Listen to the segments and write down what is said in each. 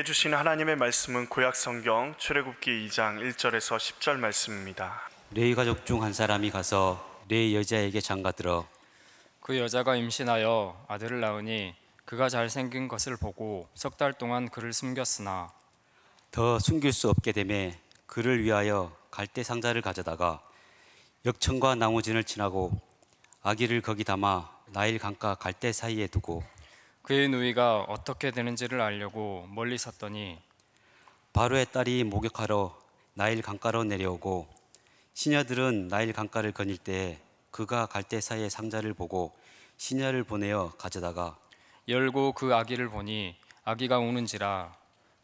우리에게 주신 하나님의 말씀은 구약성경 출애굽기 2장 1절에서 10절 말씀입니다. 레위 가족 중 한 사람이 가서 레위 여자에게 장가들어 그 여자가 임신하여 아들을 낳으니 그가 잘생긴 것을 보고 석 달 동안 그를 숨겼으나 더 숨길 수 없게 되매 그를 위하여 갈대 상자를 가져다가 역청과 나무진을 친하고 아기를 거기 담아 나일 강가 갈대 사이에 두고 그의 누이가 어떻게 되는지를 알려고 멀리 섰더니 바로의 딸이 목욕하러 나일 강가로 내려오고 시녀들은 나일 강가를 거닐 때에 그가 갈대 사이의 상자를 보고 시녀를 보내어 가져다가 열고 그 아기를 보니 아기가 우는지라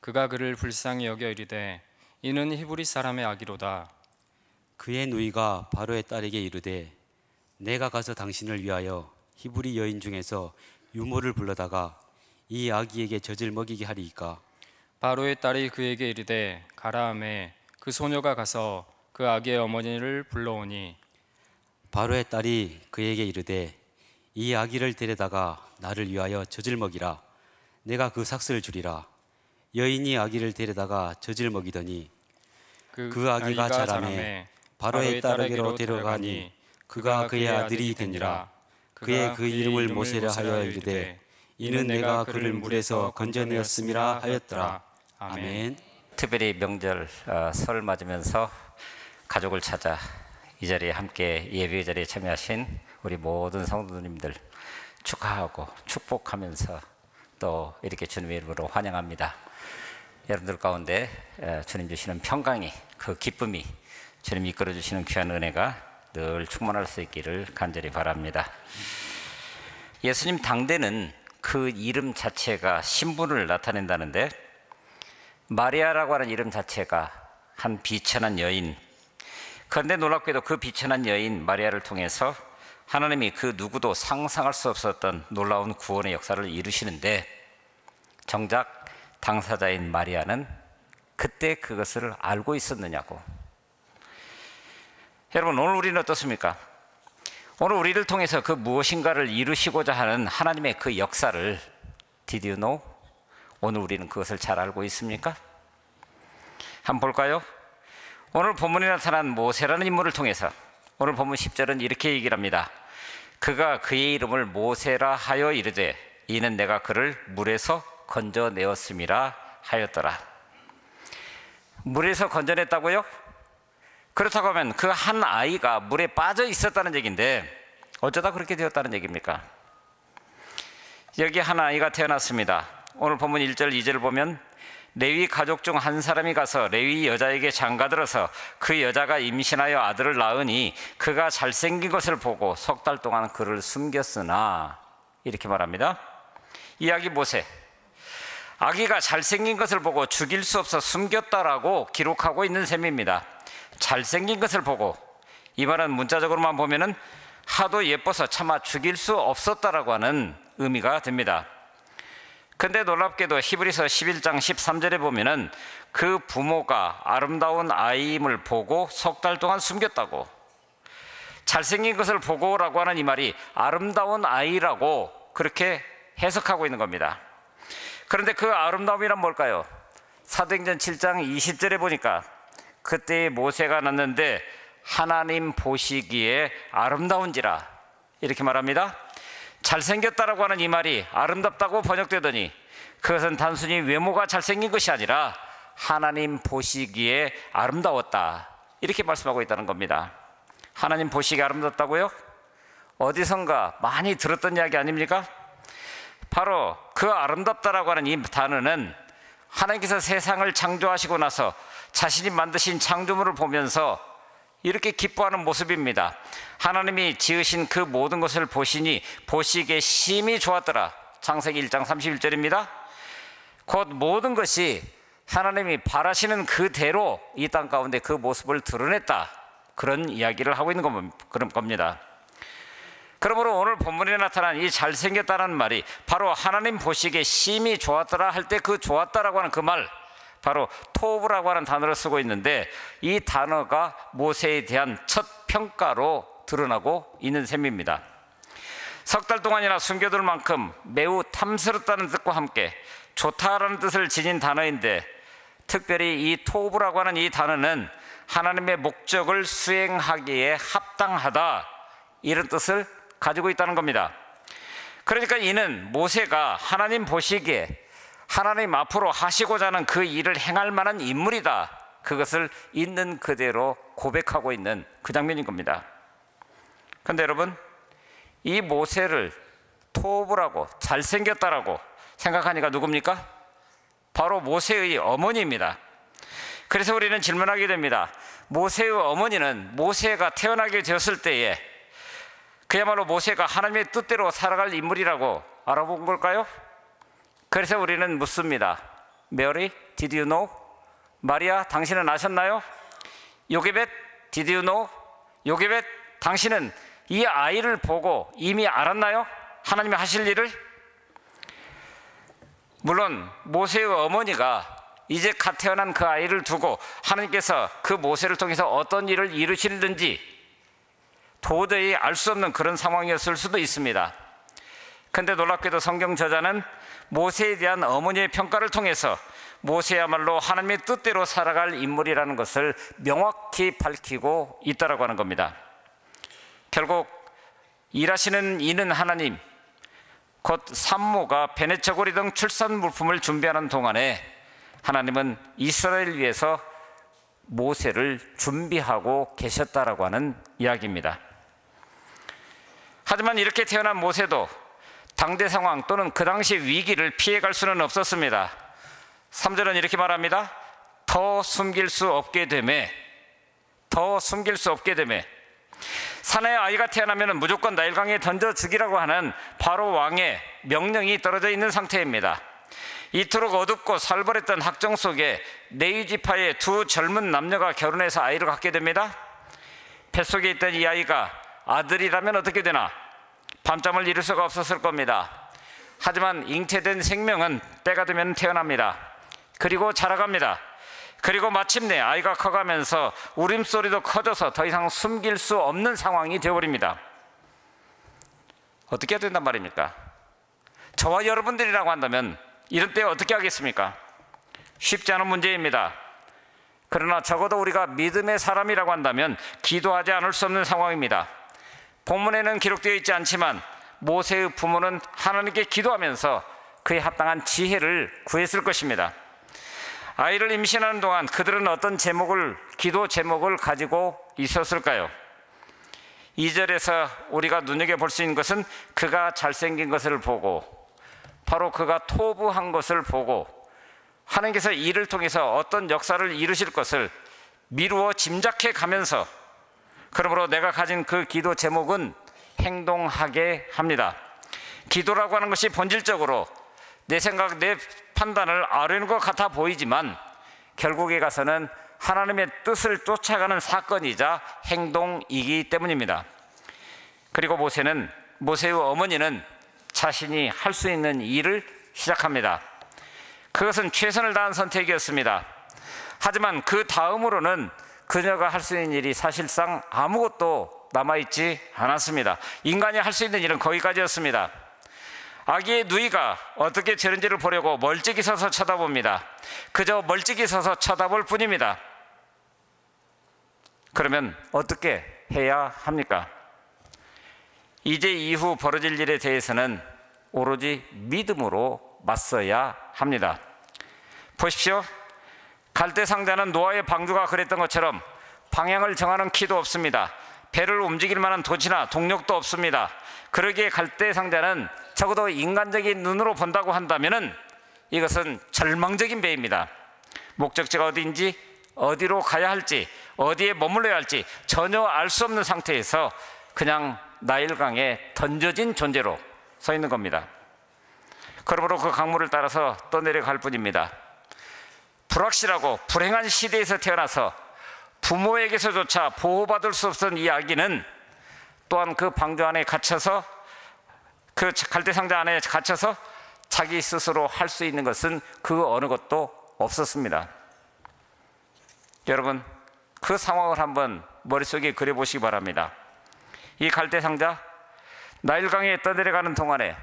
그가 그를 불쌍히 여겨 이르되 이는 히브리 사람의 아기로다. 그의 누이가 바로의 딸에게 이르되 내가 가서 당신을 위하여 히브리 여인 중에서 유모를 불러다가 이 아기에게 젖을 먹이게 하리이까. 바로의 딸이 그에게 이르되 가라 하매 그 소녀가 가서 그 아기의 어머니를 불러오니 바로의 딸이 그에게 이르되 이 아기를 데려다가 나를 위하여 젖을 먹이라. 내가 그 삭슬을 주리라. 여인이 아기를 데려다가 젖을 먹이더니 그 아기가 자라매 바로의 딸에게로 데려가니 그가 그의 아들이 되니라. 그의 그 이름을 모세라 하여 이르되 이는 내가 그를 물에서 건져내었음이라 하였더라. 아멘. 특별히 명절 설 맞으면서 가족을 찾아 이 자리에 함께 예배 자리에 참여하신 우리 모든 성도님들 축하하고 축복하면서 또 이렇게 주님의 이름으로 환영합니다. 여러분들 가운데 주님 주시는 평강이, 그 기쁨이, 주님 이끌어 주시는 귀한 은혜가 늘 충만할 수 있기를 간절히 바랍니다. 예수님 당대는 그 이름 자체가 신분을 나타낸다는데 마리아라고 하는 이름 자체가 한 비천한 여인, 그런데 놀랍게도 그 비천한 여인 마리아를 통해서 하나님이 그 누구도 상상할 수 없었던 놀라운 구원의 역사를 이루시는데 정작 당사자인 마리아는 그때 그것을 알고 있었느냐고. 여러분, 오늘 우리는 어떻습니까? 오늘 우리를 통해서 그 무엇인가를 이루시고자 하는 하나님의 그 역사를 Did you know? 오늘 우리는 그것을 잘 알고 있습니까? 한번 볼까요? 오늘 본문에 나타난 모세라는 인물을 통해서 오늘 본문 10절은 이렇게 얘기를 합니다. 그가 그의 이름을 모세라 하여 이르되 이는 내가 그를 물에서 건져내었음이라 하였더라. 물에서 건져냈다고요? 그렇다고 하면 그 한 아이가 물에 빠져 있었다는 얘기인데 어쩌다 그렇게 되었다는 얘기입니까? 여기 한 아이가 태어났습니다. 오늘 본문 1절 2절을 보면 레위 가족 중 한 사람이 가서 레위 여자에게 장가들어서 그 여자가 임신하여 아들을 낳으니 그가 잘생긴 것을 보고 석 달 동안 그를 숨겼으나, 이렇게 말합니다. 이 아기 모세, 아기가 잘생긴 것을 보고 죽일 수 없어 숨겼다라고 기록하고 있는 셈입니다. 잘생긴 것을 보고, 이 말은 문자적으로만 보면은 하도 예뻐서 차마 죽일 수 없었다라고 하는 의미가 됩니다. 근데 놀랍게도 히브리서 11장 13절에 보면은 그 부모가 아름다운 아이임을 보고 석 달 동안 숨겼다고. 잘생긴 것을 보고라고 하는 이 말이 아름다운 아이라고 그렇게 해석하고 있는 겁니다. 그런데 그 아름다움이란 뭘까요? 사도행전 7장 20절에 보니까 그때 모세가 낳는데 하나님 보시기에 아름다운지라, 이렇게 말합니다. 잘생겼다라고 하는 이 말이 아름답다고 번역되더니 그것은 단순히 외모가 잘생긴 것이 아니라 하나님 보시기에 아름다웠다, 이렇게 말씀하고 있다는 겁니다. 하나님 보시기에 아름답다고요? 어디선가 많이 들었던 이야기 아닙니까? 바로 그 아름답다라고 하는 이 단어는 하나님께서 세상을 창조하시고 나서 자신이 만드신 창조물을 보면서 이렇게 기뻐하는 모습입니다. 하나님이 지으신 그 모든 것을 보시니 보시기에 심히 좋았더라. 창세기 1장 31절입니다. 곧 모든 것이 하나님이 바라시는 그대로 이 땅 가운데 그 모습을 드러냈다, 그런 이야기를 하고 있는 그런 겁니다. 그러므로 오늘 본문에 나타난 이 잘생겼다는 말이 바로 하나님 보시기에 심히 좋았더라 할 때 그 좋았다라고 하는 그 말, 바로 토브라고 하는 단어를 쓰고 있는데 이 단어가 모세에 대한 첫 평가로 드러나고 있는 셈입니다. 석 달 동안이나 숨겨둘 만큼 매우 탐스럽다는 뜻과 함께 좋다라는 뜻을 지닌 단어인데 특별히 이 토브라고 하는 이 단어는 하나님의 목적을 수행하기에 합당하다 이런 뜻을 가지고 있다는 겁니다. 그러니까 이는 모세가 하나님 보시기에 하나님 앞으로 하시고자 하는 그 일을 행할 만한 인물이다, 그것을 있는 그대로 고백하고 있는 그 장면인 겁니다. 그런데 여러분, 이 모세를 토브라고 잘생겼다라고 생각하니까 누굽니까? 바로 모세의 어머니입니다. 그래서 우리는 질문하게 됩니다. 모세의 어머니는 모세가 태어나게 되었을 때에 그야말로 모세가 하나님의 뜻대로 살아갈 인물이라고 알아본 걸까요? 그래서 우리는 묻습니다. Mary, did you know? 마리아, 당신은 아셨나요? 요게벳, did you know? 요게벳, 당신은 이 아이를 보고 이미 알았나요? 하나님이 하실 일을? 물론 모세의 어머니가 이제 갓 태어난 그 아이를 두고 하나님께서 그 모세를 통해서 어떤 일을 이루시는지 도저히 알 수 없는 그런 상황이었을 수도 있습니다. 그런데 놀랍게도 성경 저자는 모세에 대한 어머니의 평가를 통해서 모세야말로 하나님의 뜻대로 살아갈 인물이라는 것을 명확히 밝히고 있다고 하는 겁니다. 결국 일하시는 이는 하나님, 곧 산모가 베네처고리 등 출산 물품을 준비하는 동안에 하나님은 이스라엘을 위해서 모세를 준비하고 계셨다라고 하는 이야기입니다. 하지만 이렇게 태어난 모세도 당대 상황 또는 그 당시 위기를 피해갈 수는 없었습니다. 3절은 이렇게 말합니다. 더 숨길 수 없게 되매, 더 숨길 수 없게 되매. 사내의 아이가 태어나면 무조건 나일강에 던져 죽이라고 하는 바로 왕의 명령이 떨어져 있는 상태입니다. 이토록 어둡고 살벌했던 학정 속에 레위 지파의 두 젊은 남녀가 결혼해서 아이를 갖게 됩니다. 뱃속에 있던 이 아이가 아들이라면 어떻게 되나? 밤잠을 이룰 수가 없었을 겁니다. 하지만 잉태된 생명은 때가 되면 태어납니다. 그리고 자라갑니다. 그리고 마침내 아이가 커가면서 울음소리도 커져서 더 이상 숨길 수 없는 상황이 되어버립니다. 어떻게 해야 된단 말입니까? 저와 여러분들이라고 한다면 이런 때 어떻게 하겠습니까? 쉽지 않은 문제입니다. 그러나 적어도 우리가 믿음의 사람이라고 한다면 기도하지 않을 수 없는 상황입니다. 본문에는 기록되어 있지 않지만 모세의 부모는 하나님께 기도하면서 그에 합당한 지혜를 구했을 것입니다. 아이를 임신하는 동안 그들은 어떤 기도 제목을 가지고 있었을까요? 2절에서 우리가 눈여겨볼 수 있는 것은 그가 잘생긴 것을 보고, 바로 그가 토부한 것을 보고 하나님께서 이를 통해서 어떤 역사를 이루실 것을 미루어 짐작해 가면서, 그러므로 내가 가진 그 기도 제목은 행동하게 합니다. 기도라고 하는 것이 본질적으로 내 생각, 내 판단을 아뢰는 것 같아 보이지만 결국에 가서는 하나님의 뜻을 쫓아가는 사건이자 행동이기 때문입니다. 그리고 모세의 어머니는 자신이 할 수 있는 일을 시작합니다. 그것은 최선을 다한 선택이었습니다. 하지만 그 다음으로는 그녀가 할 수 있는 일이 사실상 아무것도 남아있지 않았습니다. 인간이 할 수 있는 일은 거기까지였습니다. 아기의 누이가 어떻게 저런지를 보려고 멀찍이 서서 쳐다봅니다. 그저 멀찍이 서서 쳐다볼 뿐입니다. 그러면 어떻게 해야 합니까? 이제 이후 벌어질 일에 대해서는 오로지 믿음으로 맞서야 합니다. 보십시오. 갈대 상자는 노아의 방주가 그랬던 것처럼 방향을 정하는 키도 없습니다. 배를 움직일 만한 도시나 동력도 없습니다. 그러기에 갈대 상자는 적어도 인간적인 눈으로 본다고 한다면 이것은 절망적인 배입니다. 목적지가 어디인지, 어디로 가야 할지, 어디에 머물러야 할지 전혀 알 수 없는 상태에서 그냥 나일강에 던져진 존재로 서 있는 겁니다. 그러므로 그 강물을 따라서 떠내려갈 뿐입니다. 불확실하고 불행한 시대에서 태어나서 부모에게서조차 보호받을 수 없던 이 아기는 또한 그 방주 안에 갇혀서, 그 갈대상자 안에 갇혀서 자기 스스로 할 수 있는 것은 그 어느 것도 없었습니다. 여러분, 그 상황을 한번 머릿속에 그려보시기 바랍니다. 이 갈대상자, 나일강에 떠내려가는 동안에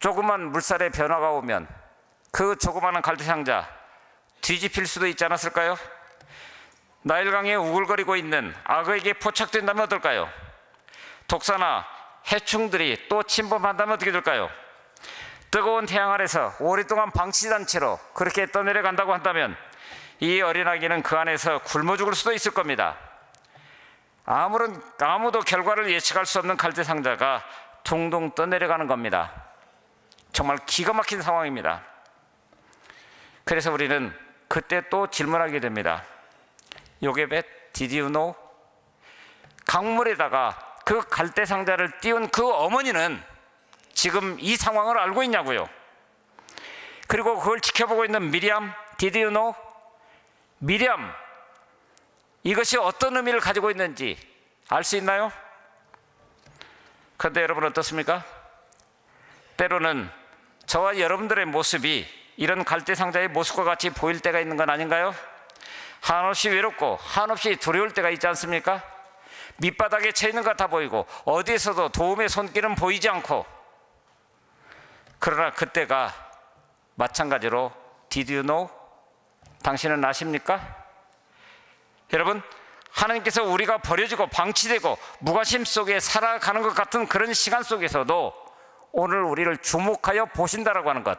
조그만 물살의 변화가 오면 그 조그마한 갈대상자 뒤집힐 수도 있지 않았을까요? 나일강에 우글거리고 있는 악어에게 포착된다면 어떨까요? 독사나 해충들이 또 침범한다면 어떻게 될까요? 뜨거운 태양 아래서 오랫동안 방치된 채로 그렇게 떠내려간다고 한다면 이 어린아기는 그 안에서 굶어 죽을 수도 있을 겁니다. 아무도 결과를 예측할 수 없는 갈대상자가 둥둥 떠내려가는 겁니다. 정말 기가 막힌 상황입니다. 그래서 우리는 그때 또 질문하게 됩니다. 요게벳, did you know? 강물에다가 그 갈대상자를 띄운 그 어머니는 지금 이 상황을 알고 있냐고요. 그리고 그걸 지켜보고 있는 미리암, did you know? 미리암, 이것이 어떤 의미를 가지고 있는지 알 수 있나요? 그런데 여러분 어떻습니까? 때로는 저와 여러분들의 모습이 이런 갈대상자의 모습과 같이 보일 때가 있는 건 아닌가요? 한없이 외롭고 한없이 두려울 때가 있지 않습니까? 밑바닥에 처해 있는 것 같아 보이고 어디에서도 도움의 손길은 보이지 않고, 그러나 그때가 마찬가지로 Did you know? 당신은 아십니까? 여러분, 하나님께서 우리가 버려지고 방치되고 무관심 속에 살아가는 것 같은 그런 시간 속에서도 오늘 우리를 주목하여 보신다라고 하는 것.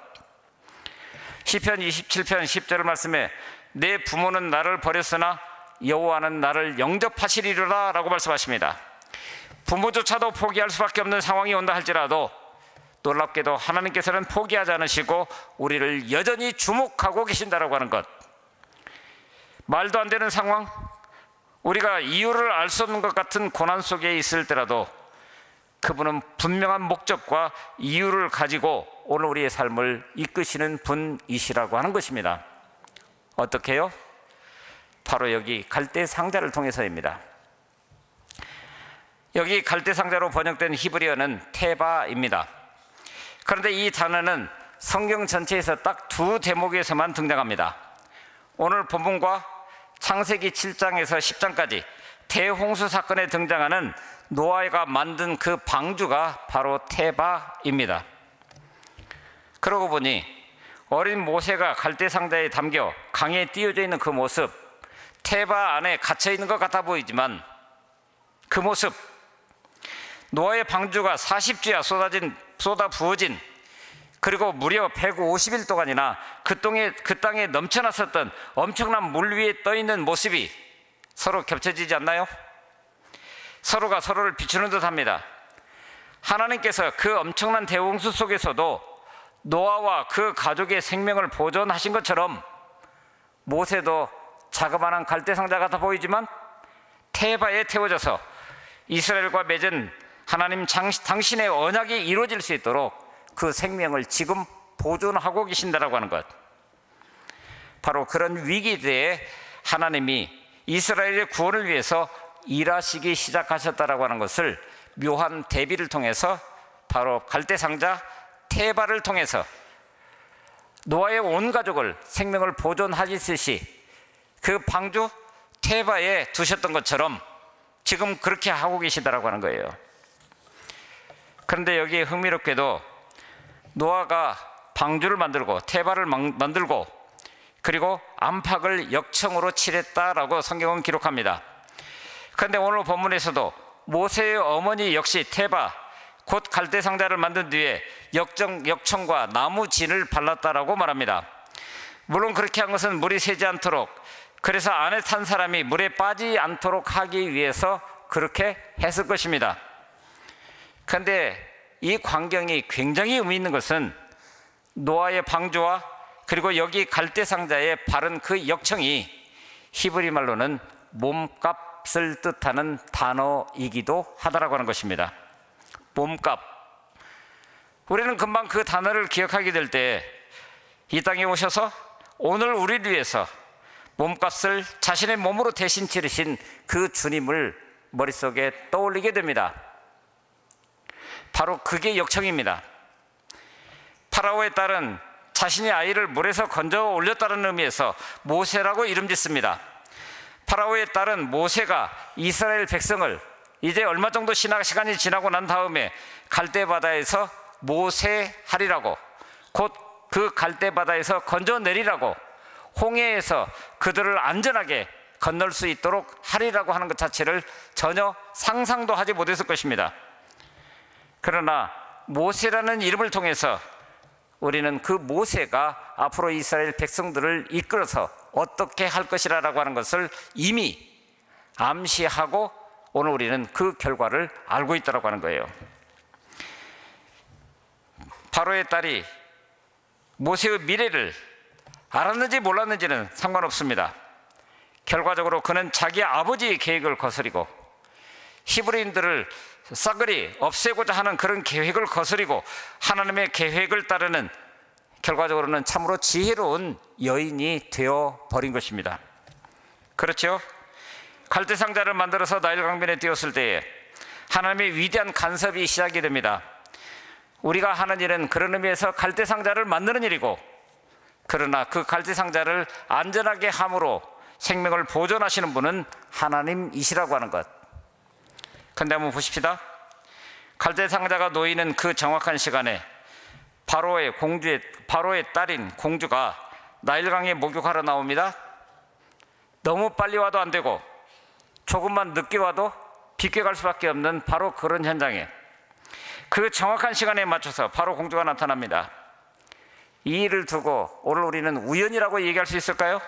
시편 27편 10절 말씀에 내 부모는 나를 버렸으나 여호와는 나를 영접하시리로다 라고 말씀하십니다. 부모조차도 포기할 수밖에 없는 상황이 온다 할지라도 놀랍게도 하나님께서는 포기하지 않으시고 우리를 여전히 주목하고 계신다라고 하는 것. 말도 안 되는 상황, 우리가 이유를 알 수 없는 것 같은 고난 속에 있을 때라도 그분은 분명한 목적과 이유를 가지고 오늘 우리의 삶을 이끄시는 분이시라고 하는 것입니다. 어떻게 해요? 바로 여기 갈대상자를 통해서입니다. 여기 갈대상자로 번역된 히브리어는 테바입니다. 그런데 이 단어는 성경 전체에서 딱 두 대목에서만 등장합니다. 오늘 본문과 창세기 7장에서 10장까지 대홍수 사건에 등장하는 노아가 만든 그 방주가 바로 테바입니다. 그러고 보니 어린 모세가 갈대상자에 담겨 강에 띄어져 있는 그 모습, 테바 안에 갇혀 있는 것 같아 보이지만 그 모습, 노아의 방주가 40주야 쏟아 부어진, 그리고 무려 150일 동안이나 그 땅에 넘쳐났었던 엄청난 물 위에 떠 있는 모습이 서로 겹쳐지지 않나요? 서로가 서로를 비추는 듯 합니다. 하나님께서 그 엄청난 대홍수 속에서도 노아와 그 가족의 생명을 보존하신 것처럼 모세도 자그마한 갈대상자 같아 보이지만 테바에 태워져서 이스라엘과 맺은 하나님 당신의 언약이 이루어질 수 있도록 그 생명을 지금 보존하고 계신다라고 하는 것. 바로 그런 위기대에 하나님이 이스라엘의 구원을 위해서 일하시기 시작하셨다라고 하는 것을 묘한 대비를 통해서 바로 갈대상자 테바를 통해서 노아의 온 가족을 생명을 보존하시듯이 그 방주 테바에 두셨던 것처럼 지금 그렇게 하고 계시다라고 하는 거예요. 그런데 여기에 흥미롭게도 노아가 방주를 만들고 테바를 만들고 그리고 안팎을 역청으로 칠했다라고 성경은 기록합니다. 그런데 오늘 본문에서도 모세의 어머니 역시 테바 곧 갈대상자를 만든 뒤에 역청과 나무 진을 발랐다라고 말합니다. 물론 그렇게 한 것은 물이 새지 않도록, 그래서 안에 탄 사람이 물에 빠지지 않도록 하기 위해서 그렇게 했을 것입니다. 그런데 이 광경이 굉장히 의미 있는 것은 노아의 방주와 그리고 여기 갈대상자에 바른 그 역청이 히브리 말로는 몸값을 뜻하는 단어이기도 하다라고 하는 것입니다. 몸값. 우리는 금방 그 단어를 기억하게 될 때 이 땅에 오셔서 오늘 우리를 위해서 몸값을 자신의 몸으로 대신 치르신 그 주님을 머릿속에 떠올리게 됩니다. 바로 그게 역청입니다. 파라오의 딸은 자신의 아이를 물에서 건져 올렸다는 의미에서 모세라고 이름 짓습니다. 파라오의 딸은 모세가 이스라엘 백성을 이제 얼마 정도 시간이 지나고 난 다음에 갈대 바다에서 모세하리라고, 곧 그 갈대 바다에서 건져내리라고, 홍해에서 그들을 안전하게 건널 수 있도록 하리라고 하는 것 자체를 전혀 상상도 하지 못했을 것입니다. 그러나 모세라는 이름을 통해서 우리는 그 모세가 앞으로 이스라엘 백성들을 이끌어서 어떻게 할 것이라고 하는 것을 이미 암시하고 오늘 우리는 그 결과를 알고 있다고 하는 거예요. 바로의 딸이 모세의 미래를 알았는지 몰랐는지는 상관없습니다. 결과적으로 그는 자기 아버지의 계획을 거스리고 히브리인들을 싸그리 없애고자 하는 그런 계획을 거스리고 하나님의 계획을 따르는, 결과적으로는 참으로 지혜로운 여인이 되어버린 것입니다. 그렇죠? 갈대 상자를 만들어서 나일 강변에 띄웠을 때에 하나님의 위대한 간섭이 시작이 됩니다. 우리가 하는 일은 그런 의미에서 갈대 상자를 만드는 일이고, 그러나 그 갈대 상자를 안전하게 함으로 생명을 보존하시는 분은 하나님이시라고 하는 것. 그런데 한번 보십시다. 갈대 상자가 놓이는 그 정확한 시간에 바로의 딸인 공주가 나일강에 목욕하러 나옵니다. 너무 빨리 와도 안 되고 조금만 늦게 와도 비껴갈 수밖에 없는 바로 그런 현장에 그 정확한 시간에 맞춰서 바로 공주가 나타납니다. 이 일을 두고 오늘 우리는 우연이라고 얘기할 수 있을까요?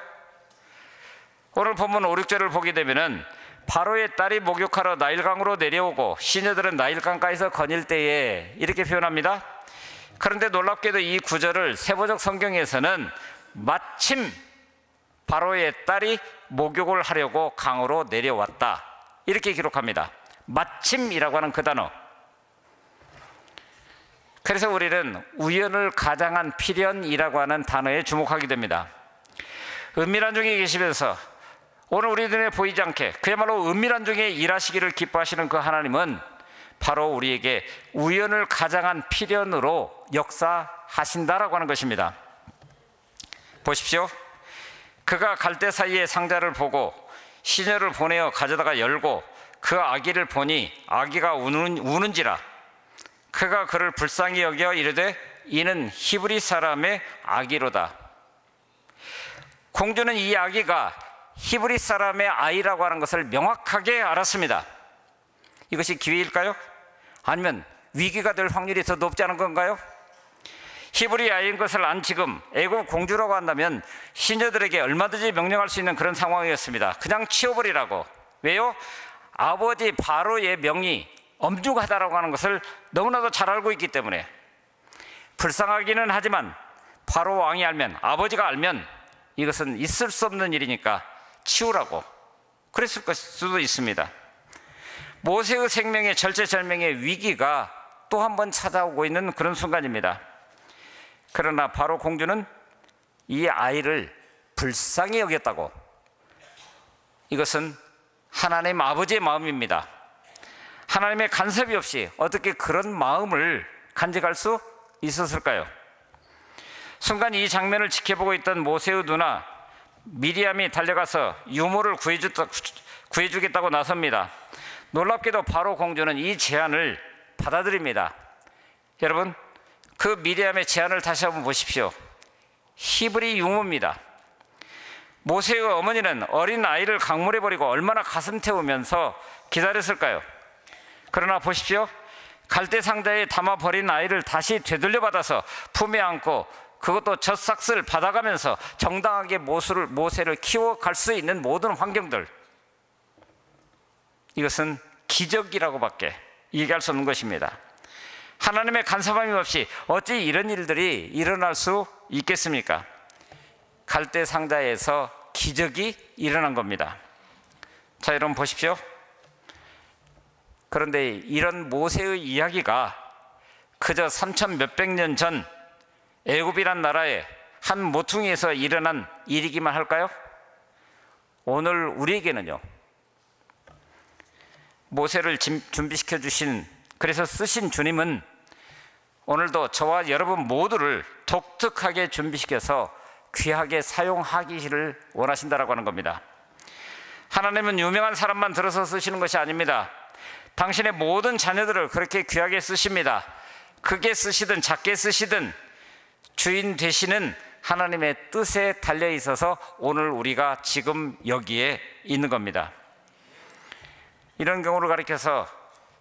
오늘 본문 5, 6절을 보게 되면은 바로의 딸이 목욕하러 나일강으로 내려오고 시녀들은 나일강가에서 거닐 때에 이렇게 표현합니다. 그런데 놀랍게도 이 구절을 세번역 성경에서는 마침 바로의 딸이 목욕을 하려고 강으로 내려왔다 이렇게 기록합니다. 마침이라고 하는 그 단어. 그래서 우리는 우연을 가장한 필연이라고 하는 단어에 주목하게 됩니다. 은밀한 중에 계시면서 오늘 우리 눈에 보이지 않게 그야말로 은밀한 중에 일하시기를 기뻐하시는 그 하나님은 바로 우리에게 우연을 가장한 필연으로 역사하신다라고 하는 것입니다. 보십시오. 그가 갈대 사이의 상자를 보고 시녀를 보내어 가져다가 열고 그 아기를 보니 아기가 우는지라. 그가 그를 불쌍히 여겨 이르되 이는 히브리 사람의 아기로다. 공주는 이 아기가 히브리 사람의 아이라고 하는 것을 명확하게 알았습니다. 이것이 기회일까요? 아니면 위기가 될 확률이 더 높지 않은 건가요? 히브리 아이인 것을 안 지금 애국 공주라고 한다면 시녀들에게 얼마든지 명령할 수 있는 그런 상황이었습니다. 그냥 치워버리라고. 왜요? 아버지 바로의 명이 엄중하다라고 하는 것을 너무나도 잘 알고 있기 때문에. 불쌍하기는 하지만 바로 왕이 알면, 아버지가 알면 이것은 있을 수 없는 일이니까 치우라고 그랬을 수도 있습니다. 모세의 생명의 절체절명의 위기가 또 한 번 찾아오고 있는 그런 순간입니다. 그러나 바로 공주는 이 아이를 불쌍히 여겼다고. 이것은 하나님 아버지의 마음입니다. 하나님의 간섭이 없이 어떻게 그런 마음을 간직할 수 있었을까요? 순간 이 장면을 지켜보고 있던 모세의 누나 미리암이 달려가서 유모를 구해주겠다고 나섭니다. 놀랍게도 바로 공주는 이 제안을 받아들입니다. 여러분, 그 미리암의 제안을 다시 한번 보십시오. 히브리 유모입니다. 모세의 어머니는 어린 아이를 강물에 버리고 얼마나 가슴 태우면서 기다렸을까요? 그러나 보십시오. 갈대 상자에 담아 버린 아이를 다시 되돌려 받아서 품에 안고 그것도 젖삭슬 받아가면서 정당하게 모세를 키워갈 수 있는 모든 환경들, 이것은 기적이라고밖에 얘기할 수 없는 것입니다. 하나님의 간섭함이 없이 어찌 이런 일들이 일어날 수 있겠습니까? 갈대 상자에서 기적이 일어난 겁니다. 자, 여러분 보십시오. 그런데 이런 모세의 이야기가 그저 3천 몇백 년 전 애굽이란 나라의 한 모퉁이에서 일어난 일이기만 할까요? 오늘 우리에게는요, 모세를 준비시켜 주신, 그래서 쓰신 주님은 오늘도 저와 여러분 모두를 독특하게 준비시켜서 귀하게 사용하기를 원하신다라고 하는 겁니다. 하나님은 유명한 사람만 들어서 쓰시는 것이 아닙니다. 당신의 모든 자녀들을 그렇게 귀하게 쓰십니다. 크게 쓰시든 작게 쓰시든 주인 되시는 하나님의 뜻에 달려 있어서 오늘 우리가 지금 여기에 있는 겁니다. 이런 경우를 가리켜서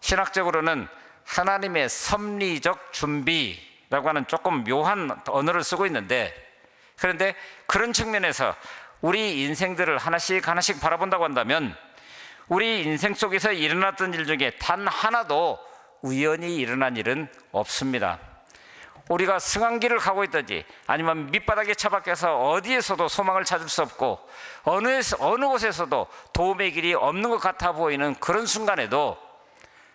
신학적으로는 하나님의 섭리적 준비라고 하는 조금 묘한 언어를 쓰고 있는데, 그런데 그런 측면에서 우리 인생들을 하나씩 하나씩 바라본다고 한다면 우리 인생 속에서 일어났던 일 중에 단 하나도 우연히 일어난 일은 없습니다. 우리가 승한길을 가고 있든지 아니면 밑바닥에 처박혀서 어디에서도 소망을 찾을 수 없고 어느 곳에서도 도움의 길이 없는 것 같아 보이는 그런 순간에도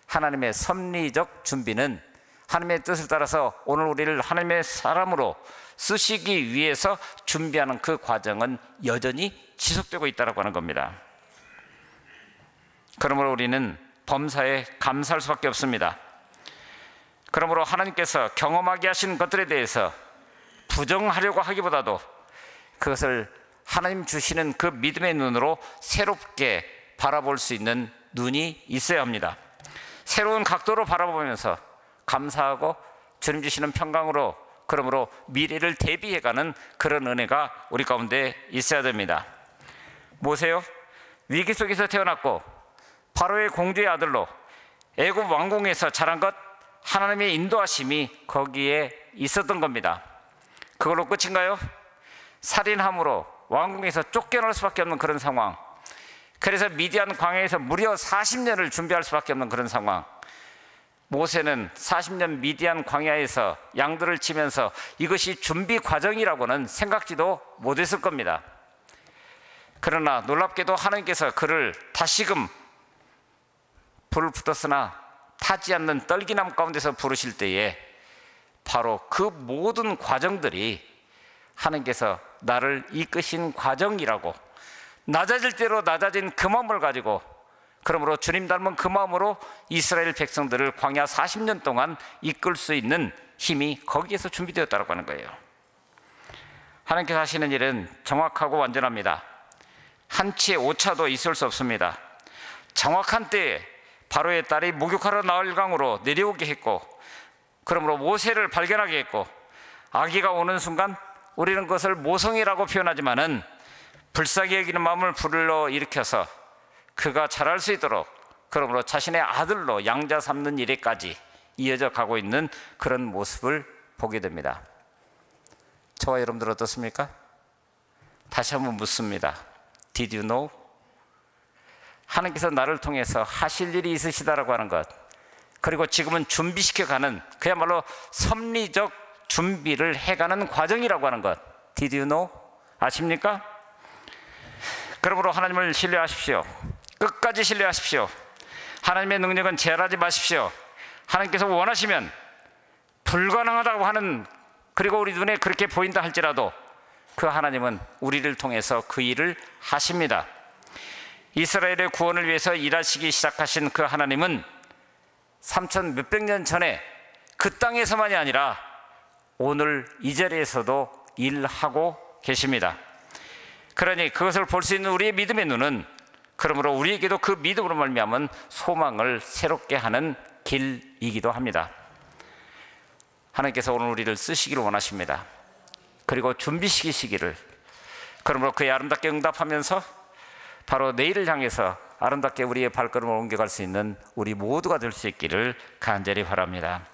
하나님의 섭리적 준비는 하나님의 뜻을 따라서 오늘 우리를 하나님의 사람으로 쓰시기 위해서 준비하는 그 과정은 여전히 지속되고 있다고 하는 겁니다. 그러므로 우리는 범사에 감사할 수밖에 없습니다. 그러므로 하나님께서 경험하게 하신 것들에 대해서 부정하려고 하기보다도 그것을 하나님 주시는 그 믿음의 눈으로 새롭게 바라볼 수 있는 눈이 있어야 합니다. 새로운 각도로 바라보면서 감사하고 주님 주시는 평강으로, 그러므로 미래를 대비해가는 그런 은혜가 우리 가운데 있어야 됩니다. 모세요, 위기 속에서 태어났고 바로의 공주의 아들로 애굽 왕궁에서 자란 것, 하나님의 인도하심이 거기에 있었던 겁니다. 그걸로 끝인가요? 살인함으로 왕궁에서 쫓겨날 수밖에 없는 그런 상황, 그래서 미디안 광야에서 무려 40년을 준비할 수밖에 없는 그런 상황. 모세는 40년 미디안 광야에서 양들을 치면서 이것이 준비 과정이라고는 생각지도 못했을 겁니다. 그러나 놀랍게도 하나님께서 그를 다시금 불을 붙었으나 타지 않는 떨기나무 가운데서 부르실 때에 바로 그 모든 과정들이 하나님께서 나를 이끄신 과정이라고, 낮아질 대로 낮아진 그 마음을 가지고, 그러므로 주님 닮은 그 마음으로 이스라엘 백성들을 광야 40년 동안 이끌 수 있는 힘이 거기에서 준비되었다고 하는 거예요. 하나님께서 하시는 일은 정확하고 완전합니다. 한치의 오차도 있을 수 없습니다. 정확한 때에 바로의 딸이 목욕하러 나올 강으로 내려오게 했고, 그러므로 모세를 발견하게 했고, 아기가 오는 순간 우리는 그것을 모성이라고 표현하지만은 불쌍히 여기는 마음을 불러일으켜서 그가 자랄 수 있도록, 그러므로 자신의 아들로 양자 삼는 일에까지 이어져 가고 있는 그런 모습을 보게 됩니다. 저와 여러분들 어떻습니까? 다시 한번 묻습니다. Did you know? 하나님께서 나를 통해서 하실 일이 있으시다라고 하는 것, 그리고 지금은 준비시켜가는 그야말로 섭리적 준비를 해가는 과정이라고 하는 것, Did you know? 아십니까? 그러므로 하나님을 신뢰하십시오. 끝까지 신뢰하십시오. 하나님의 능력은 제한하지 마십시오. 하나님께서 원하시면 불가능하다고 하는, 그리고 우리 눈에 그렇게 보인다 할지라도 그 하나님은 우리를 통해서 그 일을 하십니다. 이스라엘의 구원을 위해서 일하시기 시작하신 그 하나님은 3천 몇백 년 전에 그 땅에서만이 아니라 오늘 이 자리에서도 일하고 계십니다. 그러니 그것을 볼 수 있는 우리의 믿음의 눈은, 그러므로 우리에게도 그 믿음으로 말미암은 소망을 새롭게 하는 길이기도 합니다. 하나님께서 오늘 우리를 쓰시기를 원하십니다. 그리고 준비시키시기를, 그러므로 그의 아름답게 응답하면서 바로 내일을 향해서 아름답게 우리의 발걸음을 옮겨갈 수 있는 우리 모두가 될 수 있기를 간절히 바랍니다.